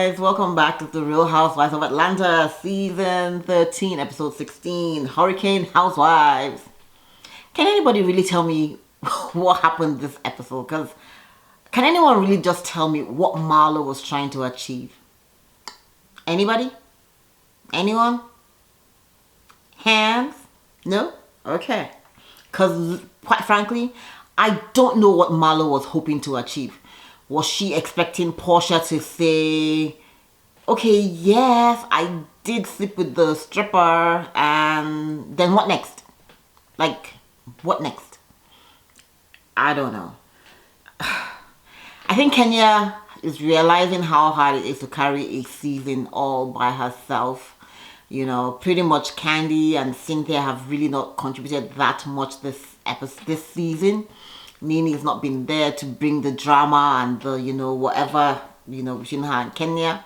guys, welcome back to the Real Housewives of Atlanta, season 13, episode 16, Hurricane Housewives. Can anybody really tell me what happened this episode? Because can anyone really just tell me what Marlo was trying to achieve? Anybody? Anyone? Hands? No? Okay. Because quite frankly, I don't know what Marlo was hoping to achieve. Was she expecting Portia to say, okay, yes, I did sleep with the stripper, and then what next? Like, what next? I don't know. I think Kenya is realizing how hard it is to carry a season all by herself. You know, pretty much Candy and Cynthia have really not contributed that much this season. Nini's not been there to bring the drama and the, whatever, between her and Kenya.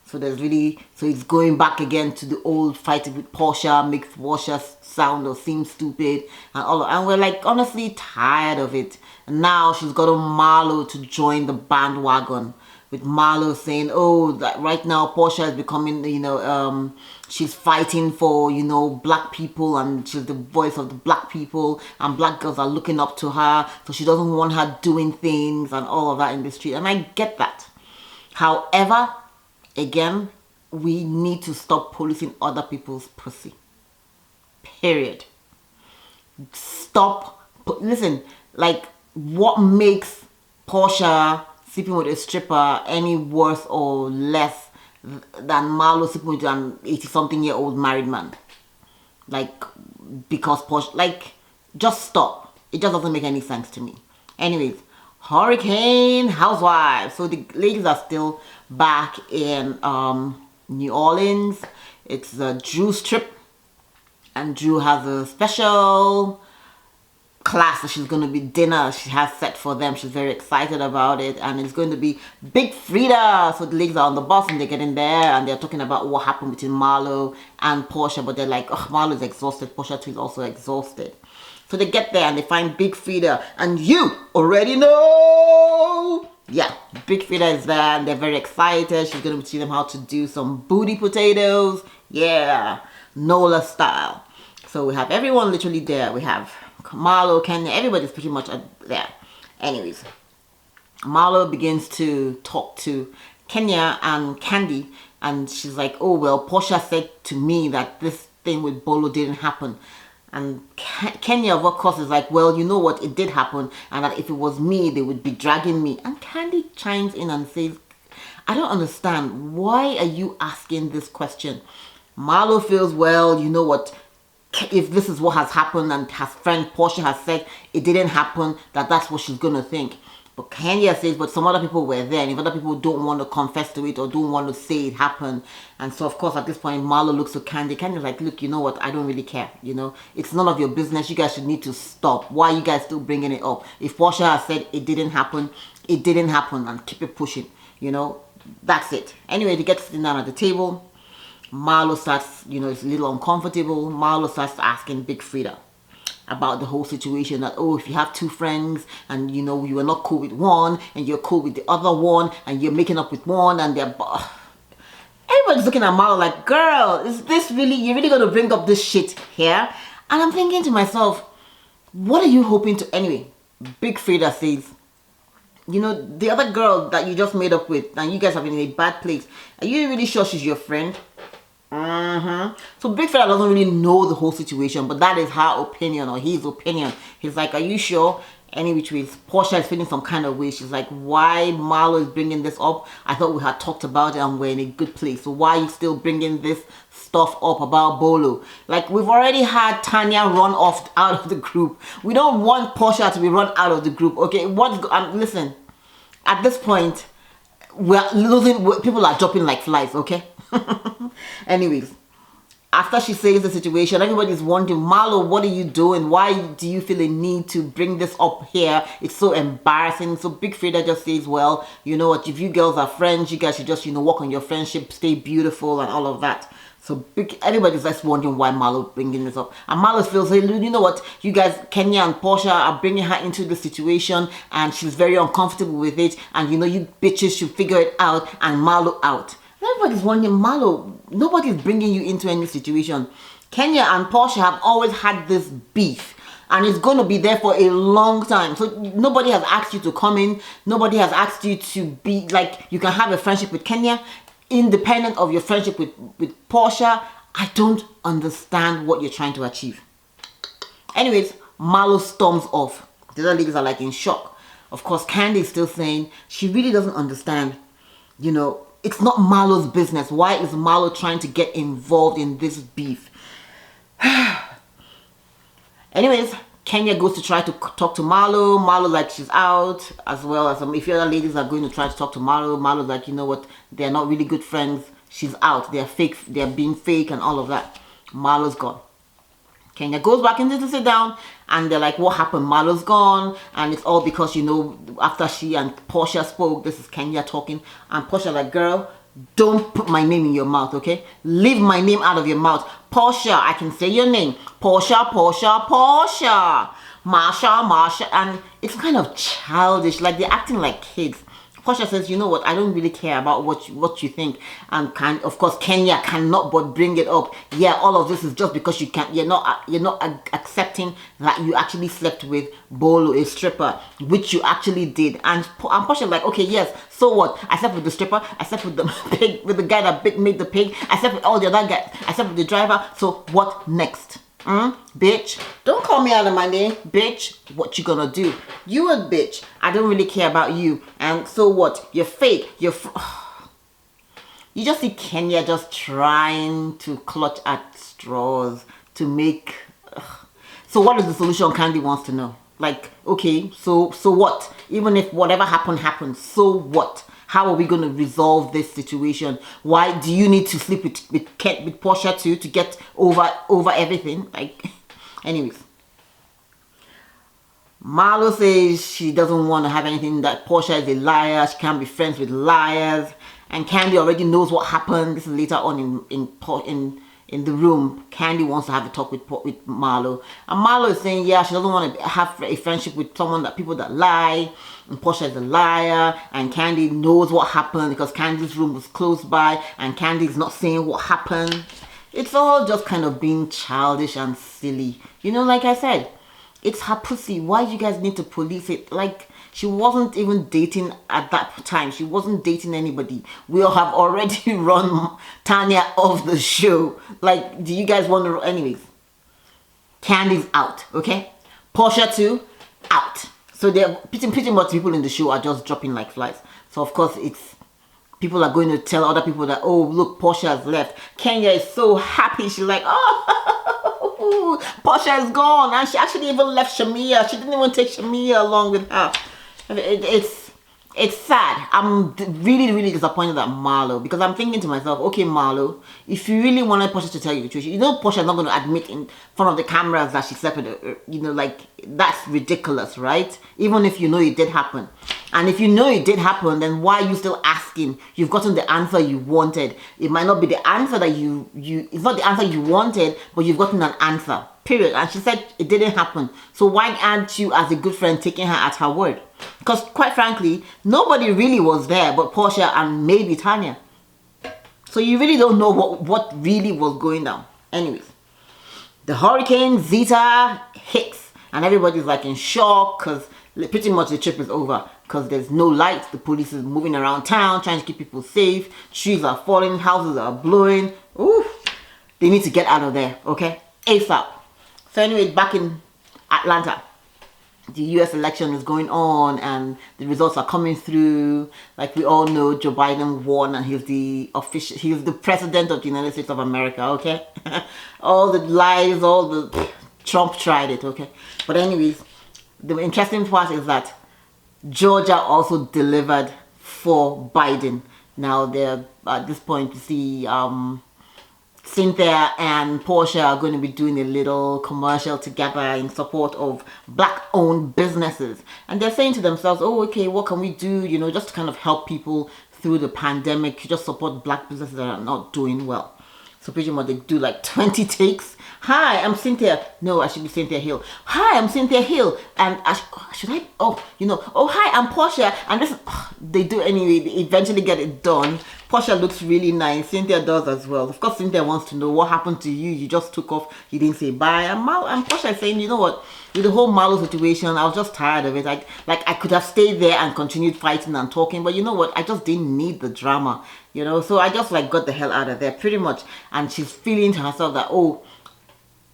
So it's going back again to the old fighting with Portia, make Portia sound or seem stupid and we're like honestly tired of it. And now she's got Marlo to join the bandwagon, with Marlo saying, oh, that right now Portia is becoming, she's fighting for, black people, and she's the voice of the black people, and black girls are looking up to her, so she doesn't want her doing things and all of that in the street. And I get that. However, again, we need to stop policing other people's pussy. Period. Stop. Listen, like, what makes Portia sleeping with a stripper any worse or less than Marlo sleeping with an 80-something-year-old married man? Like, because Portia, like, just stop. It just doesn't make any sense to me. Anyways, Hurricane Housewives. So the ladies are still back in New Orleans. It's Drew's trip, and Drew has a special class that she's going to be dinner she has set for them. She's very excited about it, and it's going to be Big Frida. So the ladies are on the bus and they get in there and they're talking about what happened between Marlo and Portia, but they're like, oh, Marlo's exhausted, Portia too is also exhausted. So they get there and they find Big Frida, and you already know, yeah, Big Frida is there and they're very excited. She's going to teach them how to do some booty potatoes, yeah, Nola style. So we have everyone literally there. We have Marlo, Kenya, everybody's pretty much there. Anyways, Marlo begins to talk to Kenya and Candy, and she's like, oh, well, Portia said to me that this thing with Bolo didn't happen. And Kenya, of course, is like, well, you know what, it did happen, and that if it was me, they would be dragging me. And Candy chimes in and says, I don't understand. Why are you asking this question? Marlo feels, well, you know what, if this is what has happened and her friend Portia has said it didn't happen, that's what she's going to think. But Kenya says, but some other people were there, and if other people don't want to confess to it or don't want to say it happened. And so, of course, at this point, Marlo looks to Candy. Candy's like, look, you know what? I don't really care. It's none of your business. You guys should need to stop. Why are you guys still bringing it up? If Portia has said it didn't happen, and keep it pushing. That's it. Anyway, they get sitting down at the table. Marlo starts, it's a little uncomfortable. Marlo starts asking Big Frida about the whole situation, that, oh, if you have two friends and, you are not cool with one and you're cool with the other one and you're making up with one, and they're... Everybody's looking at Marlo like, girl, is this really... You're really going to bring up this shit here? And I'm thinking to myself, what are you hoping to... Anyway, Big Frida says, the other girl that you just made up with and you guys have been in a bad place, are you really sure she's your friend? So Big Frida doesn't really know the whole situation, but that is her opinion or his opinion. He's like, are you sure? Any which ways, Portia is feeling some kind of way. She's like, why Marlo is bringing this up? I thought we had talked about it and we're in a good place. So why are you still bringing this stuff up about Bolo? Like, we've already had Tanya run off out of the group. We don't want Portia to be run out of the group. Okay, listen, at this point, we're losing. People are dropping like flies. Okay. Anyways, after she says the situation, everybody's wondering, Marlo, what are you doing? Why do you feel a need to bring this up here? It's so embarrassing. So Big Frida just says, well, you know what, if you girls are friends, you guys should just, work on your friendship, stay beautiful and all of that. So everybody's just wondering why Marlo bringing this up. And Marlo feels, hey, you know what, you guys, Kenya and Porsha are bringing her into the situation and she's very uncomfortable with it. And you bitches should figure it out and Marlo out. Everybody's wondering, Marlo, nobody's bringing you into any situation. Kenya and Porsha have always had this beef. And it's going to be there for a long time. So nobody has asked you to come in. Nobody has asked you to be like, you can have a friendship with Kenya, independent of your friendship with Porsha. I don't understand what you're trying to achieve. Anyways, Marlo storms off. The other ladies are like in shock. Of course, Candy is still saying she really doesn't understand. You know, it's not Marlo's business. Why is Marlo trying to get involved in this beef? Anyways, Kenya goes to try to talk to Marlo. Marlo like she's out, as well as if the other ladies are going to try to talk to Marlo. Marlo's like, you know what, they're not really good friends. She's out. They're fake. They're being fake and all of that. Marlo's gone. Kenya goes back into to sit down, and they're like, what happened? Marlo's gone, and it's all because, you know, after she and Portia spoke, this is Kenya talking, and Portia like, girl, don't put my name in your mouth, okay? Leave my name out of your mouth. Portia, I can say your name. Portia, Portia, Portia. Marsha, Marsha. And it's kind of childish, like they're acting like kids. Portia says, you know what, I don't really care about what you think. And of course, Kenya cannot but bring it up. Yeah, all of this is just because you're not accepting that you actually slept with Bolo, a stripper, which you actually did. And Portia like, okay, yes, so what? I slept with the stripper, I slept with the pig, with the guy that made the pig, I slept with all the other guys, I slept with the driver, so what next? Bitch, don't call me out of my name, bitch. What you gonna do? You a bitch. I don't really care about you. And so what? You're fake. You just see Kenya just trying to clutch at straws to make. So what is the solution? Candy wants to know. Like, okay, so what? Even if whatever happened, so what? How are we going to resolve this situation? Why do you need to sleep with Portia too to get over everything? Like, anyways, Marlo says she doesn't want to have anything, that Portia is a liar. She can't be friends with liars. And Candy already knows what happened. This is later on in the room. Candy wants to have a talk with Marlo, and Marlo is saying, yeah, she doesn't want to have a friendship with people that lie, and Portia is a liar, and Candy knows what happened because Candy's room was close by, and Candy's not saying what happened. It's all just kind of being childish and silly, you know. Like I said, it's her pussy. Why do you guys need to police it? Like, she wasn't even dating at that time. She wasn't dating anybody. We all have already run Tanya off the show. Like, do you guys want to... Anyways, Candy's out, okay? Portia too, out. So they're pretty much people in the show are just dropping like flies. So of course it's... People are going to tell other people that, oh, look, Portia has left. Kenya is so happy. She's like, oh, Portia is gone. And she actually even left Shamia. She didn't even take Shamia along with her. It's sad. I'm really disappointed at Marlo, because I'm thinking to myself, okay, Marlo, if you really wanted Portia to tell you the truth, you know Portia's not going to admit in front of the cameras that she slept with her, you know, like, that's ridiculous, right? Even if you know it did happen. And if you know it did happen, then why are you still asking? You've gotten the answer you wanted. It might not be the answer that it's not the answer you wanted, but you've gotten an answer, period. And she said it didn't happen. So why aren't you, as a good friend, taking her at her word? Because quite frankly, nobody really was there but Portia and maybe Tanya. So you really don't know what really was going down. Anyways, the hurricane Zita hits, and everybody's like in shock because pretty much the trip is over, because there's no lights. The police is moving around town trying to keep people safe. Trees are falling, houses are blowing. Ooh, they need to get out of there, okay? ASAP. So anyway, back in Atlanta, the US election is going on and the results are coming through. Like we all know, Joe Biden won and he's the president of the United States of America, okay? All the lies, Trump tried it, okay? But anyways, the interesting part is that Georgia also delivered for Biden. Now they're at this point, you see Cynthia and Porsha are going to be doing a little commercial together in support of black-owned businesses. And they're saying to themselves, oh, okay, what can we do, you know, just to kind of help people through the pandemic, just support black businesses that are not doing well. So pretty much they do like 20 takes. Hi, I'm Cynthia. No, I should be Cynthia Hill. Hi, I'm Cynthia Hill. And oh, hi, I'm Portia. And this, they do anyway. They eventually get it done. Portia looks really nice. Cynthia does as well. Of course, Cynthia wants to know what happened to you. You just took off. You didn't say bye. And Portia is saying, you know what? With the whole Marlo situation, I was just tired of it. Like I could have stayed there and continued fighting and talking, but you know what? I just didn't need the drama, you know. So I just like got the hell out of there, pretty much. And she's feeling to herself that, oh,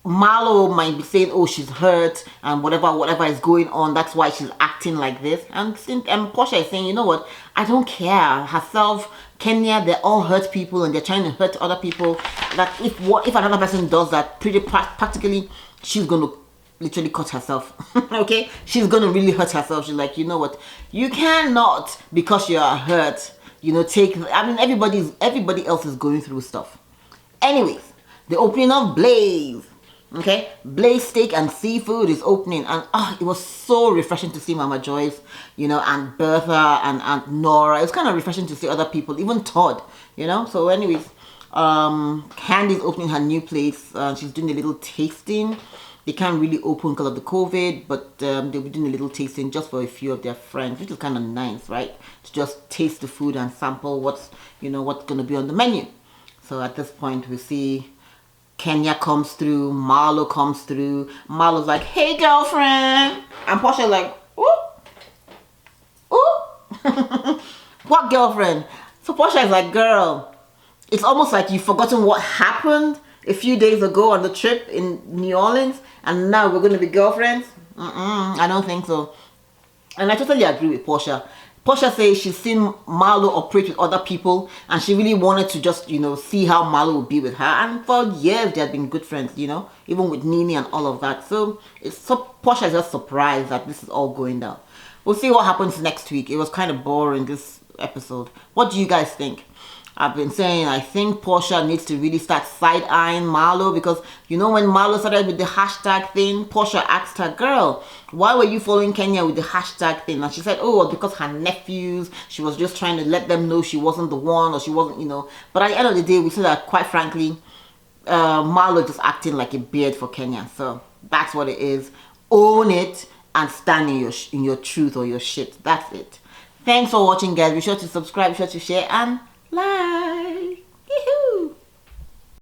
Marlo might be saying, oh, she's hurt and whatever is going on, that's why she's acting like this. And Portia is saying, you know what, I don't care. Herself, Kenya, they're all hurt people and they're trying to hurt other people. That if another person does that, practically, she's going to literally cut herself. Okay, she's going to really hurt herself. She's like, you know what, you cannot, because you are hurt, you know, I mean, everybody else is going through stuff. Anyways, the opening of Blaze. Okay, Blaze Steak and Seafood is opening, and it was so refreshing to see Mama Joyce, you know, and Bertha and Aunt Nora. It was kind of refreshing to see other people, even Todd, you know. So anyways, Candy's opening her new place. She's doing a little tasting. They can't really open because of the COVID, but they'll be doing a little tasting just for a few of their friends, which is kind of nice, right? To just taste the food and sample what's going to be on the menu. So at this point, we see Kenya comes through, Marlo comes through. Marlo's like, hey girlfriend. And Portia's like, ooh, ooh. What girlfriend? So Portia is like, girl, it's almost like you've forgotten what happened a few days ago on the trip in New Orleans, and now we're going to be girlfriends? I don't think so. And I totally agree with Portia. Portia says she's seen Marlo operate with other people, and she really wanted to just, you know, see how Marlo would be with her. And for years, they had been good friends, you know, even with Nene and all of that. So Portia is just surprised that this is all going down. We'll see what happens next week. It was kind of boring, this episode. What do you guys think? I've been saying I think Portia needs to really start side-eyeing Marlo, because, you know, when Marlo started with the hashtag thing, Portia asked her, girl, why were you following Kenya with the hashtag thing? And she said, oh, because her nephews, she was just trying to let them know she wasn't the one, or she wasn't, you know. But at the end of the day, we see that, quite frankly, Marlo just acting like a beard for Kenya. So that's what it is. Own it and stand in your truth or your shit. That's it. Thanks for watching, guys. Be sure to subscribe, be sure to share, and like.